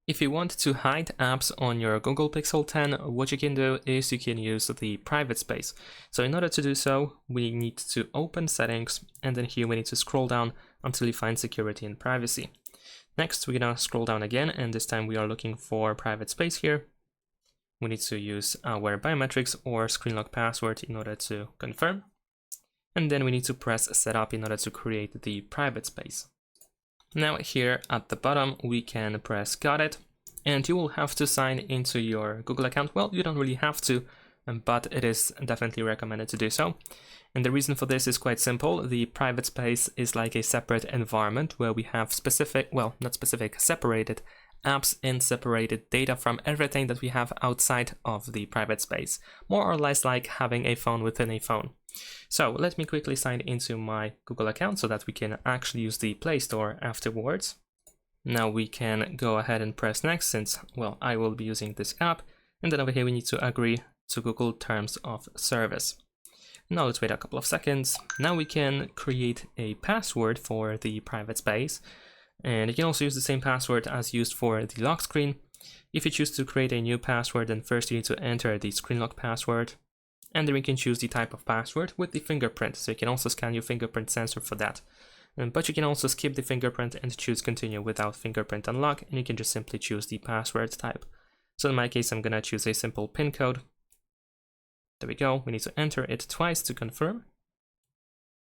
If you want to hide apps on your Google Pixel 10, what you can do is you can use the private space. So in order to do so, we need to open settings, and then here we need to scroll down until you find security and privacy. Next, we're gonna scroll down again, and this time we are looking for private space here. We need to use our biometrics or screen lock password in order to confirm. And then we need to press setup in order to create the private space. Now here at the bottom, we can press got it, and you will have to sign into your Google account. Well, you don't really have to, but it is definitely recommended to do so. And the reason for this is quite simple. The private space is like a separate environment where we have separated apps and separated data from everything that we have outside of the private space. More or less like having a phone within a phone. So let me quickly sign into my Google account so that we can actually use the Play Store afterwards. Now we can go ahead and press next since, well, I will be using this app. And then over here we need to agree to Google Terms of Service. Now let's wait a couple of seconds. Now we can create a password for the private space. And you can also use the same password as used for the lock screen. If you choose to create a new password, then first you need to enter the screen lock password. And then we can choose the type of password with the fingerprint. So you can also scan your fingerprint sensor for that. But you can also skip the fingerprint and choose continue without fingerprint unlock. And you can just simply choose the password type. So in my case, I'm gonna choose a simple PIN code. There we go. We need to enter it twice to confirm.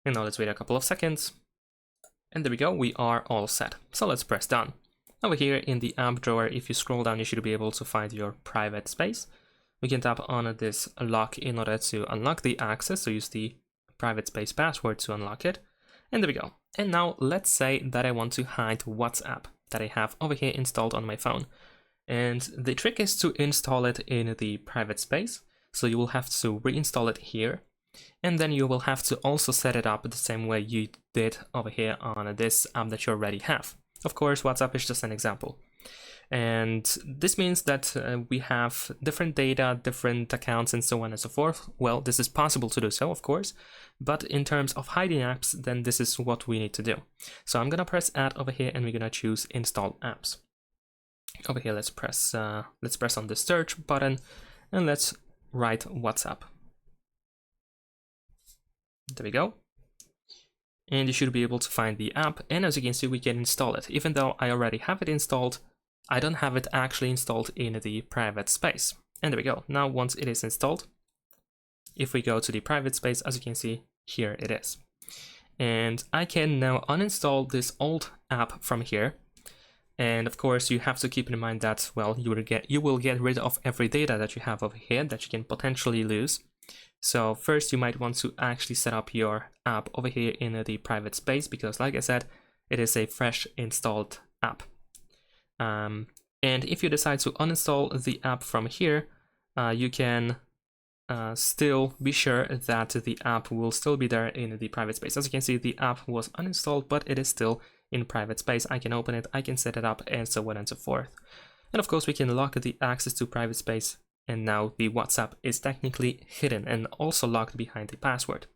And now let's wait a couple of seconds. And there we go. We are all set. So let's press done. Over here in the app drawer, if you scroll down, you should be able to find your private space. We can tap on this lock in order to unlock the access, so use the private space password to unlock it. And there we go. And now let's say that I want to hide WhatsApp that I have over here installed on my phone. And the trick is to install it in the private space. So you will have to reinstall it here. And then you will have to also set it up the same way you did over here on this app that you already have. Of course, WhatsApp is just an example. And this means that we have different data, different accounts, and so on and so forth. Well, this is possible to do so, of course, but in terms of hiding apps, then this is what we need to do. So I'm gonna press add over here, and we're gonna choose install apps. Over here, let's press on the search button, and let's write WhatsApp. There we go. And you should be able to find the app, and as you can see, we can install it. Even though I already have it installed, I don't have it actually installed in the private space. And there we go. Now once it is installed, if we go to the private space, as you can see, here it is. And I can now uninstall this old app from here. And of course, you have to keep in mind that, well, you will get rid of every data that you have over here that you can potentially lose. So first you might want to actually set up your app over here in the private space, because like I said, it is a fresh installed app. And if you decide to uninstall the app from here, you can still be sure that the app will still be there in the private space. As you can see, the app was uninstalled, but it is still in private space. I can open it, I can set it up, and so on and so forth. And of course, we can lock the access to private space, and now the WhatsApp is technically hidden and also locked behind the password.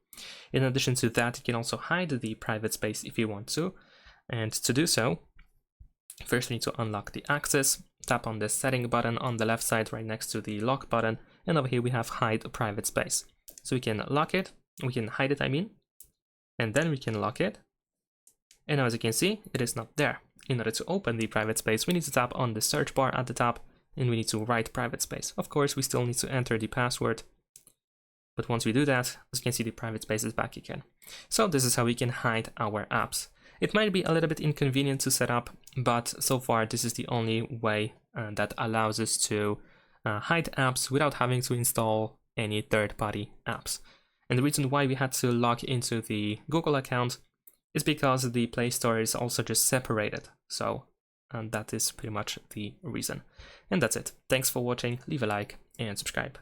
In addition to that, you can also hide the private space if you want to. And to do so, first we need to unlock the access, tap on the setting button on the left side right next to the lock button, and over here we have hide private space. So we can lock it, we can hide it, and then we can lock it. And now as you can see, it is not there. In order to open the private space, we need to tap on the search bar at the top, and we need to write private space. Of course, we still need to enter the password, but once we do that, as you can see, the private space is back again. So this is how we can hide our apps. It might be a little bit inconvenient to set up, but so far this is the only way that allows us to hide apps without having to install any third-party apps. And the reason why we had to log into the Google account is because the Play Store is also just separated. So that is pretty much the reason. And that's it. Thanks for watching, leave a like and subscribe.